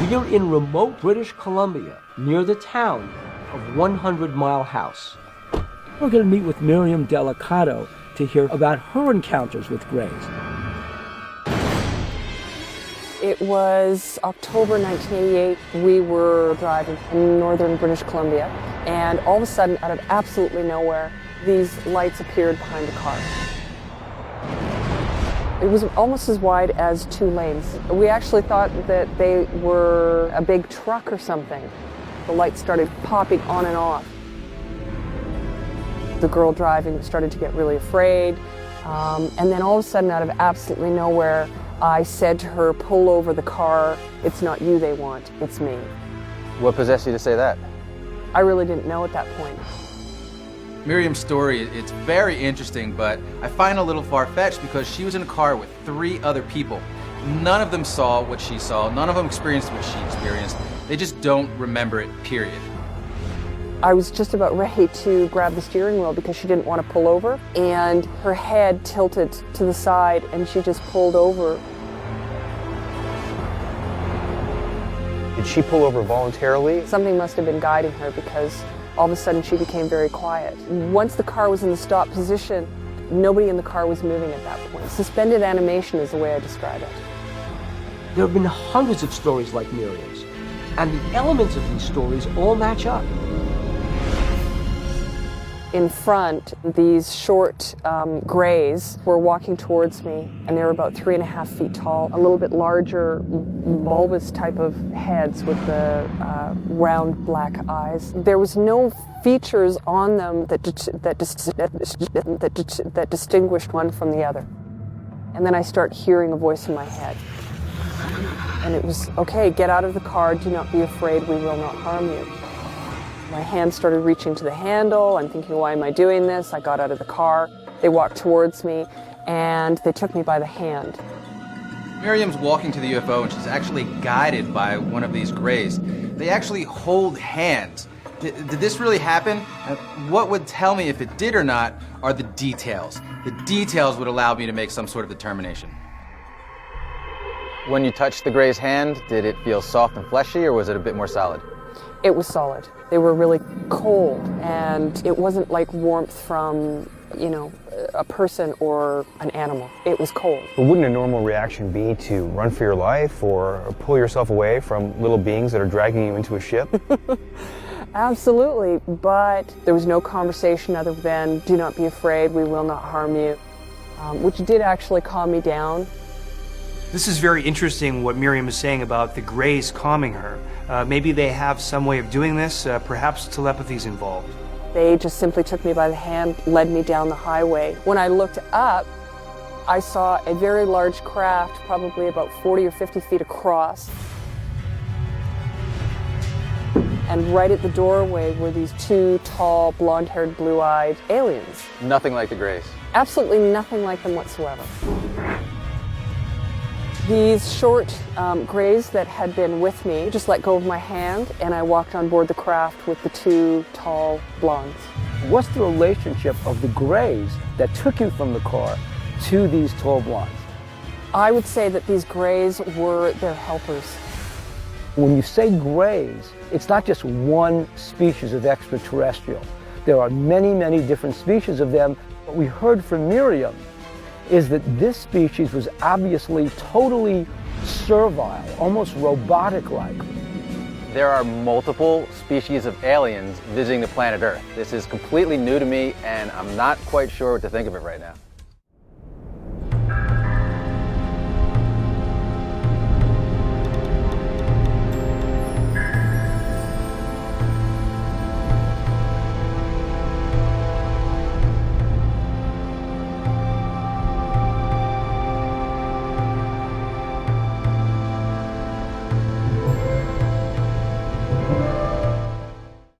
We are in remote British Columbia, near the town of 100 Mile House. We're going to meet with Miriam Delicato to hear about her encounters with greys. It was October 1988. We were driving in northern British Columbia, and all of a sudden, out of absolutely nowhere, these lights appeared behind the car. It was almost as wide as 2 lanes. We actually thought that they were a big truck or something. The lights started popping on and off. The girl driving started to get really afraid, and then all of a sudden, out of absolutely nowhere, I said to her, "Pull over the car. It's not you they want, it's me." What possessed you to say that? I really didn't know at that point. Miriam's story, it's very interesting, but I find it a little far-fetched because she was in a car with 3 other people. None of them saw what she saw. None of them experienced what she experienced. They just don't remember it, period. I was just about ready to grab the steering wheel because she didn't want to pull over, and her head tilted to the side and she just pulled over. Did she pull over voluntarily? Something must have been guiding her because all of a sudden she became very quiet. Once the car was in the stop position, nobody in the car was moving at that point. Suspended animation is the way I describe it. There have been hundreds of stories like Miriam's, and the elements of these stories all match up. In front, these short grays were walking towards me, and they were about 3.5 feet tall, a little bit larger, bulbous type of heads with the round black eyes. There was no features on them that distinguished one from the other. And then I start hearing a voice in my head. And it was, "Okay, get out of the car, do not be afraid, we will not harm you." My hand started reaching to the handle. I'm thinking, why am I doing this? I got out of the car. They walked towards me, and they took me by the hand. Miriam's walking to the UFO, and she's actually guided by one of these grays. They actually hold hands. Did this really happen? What would tell me if it did or not are the details. The details would allow me to make some sort of determination. When you touched the gray's hand, did it feel soft and fleshy, or was it a bit more solid? It was solid. They were really cold, and it wasn't like warmth from, a person or an animal. It was cold. But wouldn't a normal reaction be to run for your life or pull yourself away from little beings that are dragging you into a ship? Absolutely, but there was no conversation other than, "Do not be afraid, we will not harm you," which did actually calm me down. This is very interesting what Miriam is saying about the grays calming her. Maybe they have some way of doing this, perhaps telepathy's involved. They just simply took me by the hand, led me down the highway. When I looked up, I saw a very large craft, probably about 40 or 50 feet across. And right at the doorway were these 2 tall, blonde-haired, blue-eyed aliens. Nothing like the grays. Absolutely nothing like them whatsoever. These short grays that had been with me just let go of my hand, and I walked on board the craft with the 2 tall blondes. What's the relationship of the grays that took you from the car to these tall blondes? I would say that these grays were their helpers. When you say grays, it's not just one species of extraterrestrial. There are many, many different species of them. What we heard from Miriam is that this species was obviously totally servile, almost robotic-like. There are multiple species of aliens visiting the planet Earth. This is completely new to me, and I'm not quite sure what to think of it right now.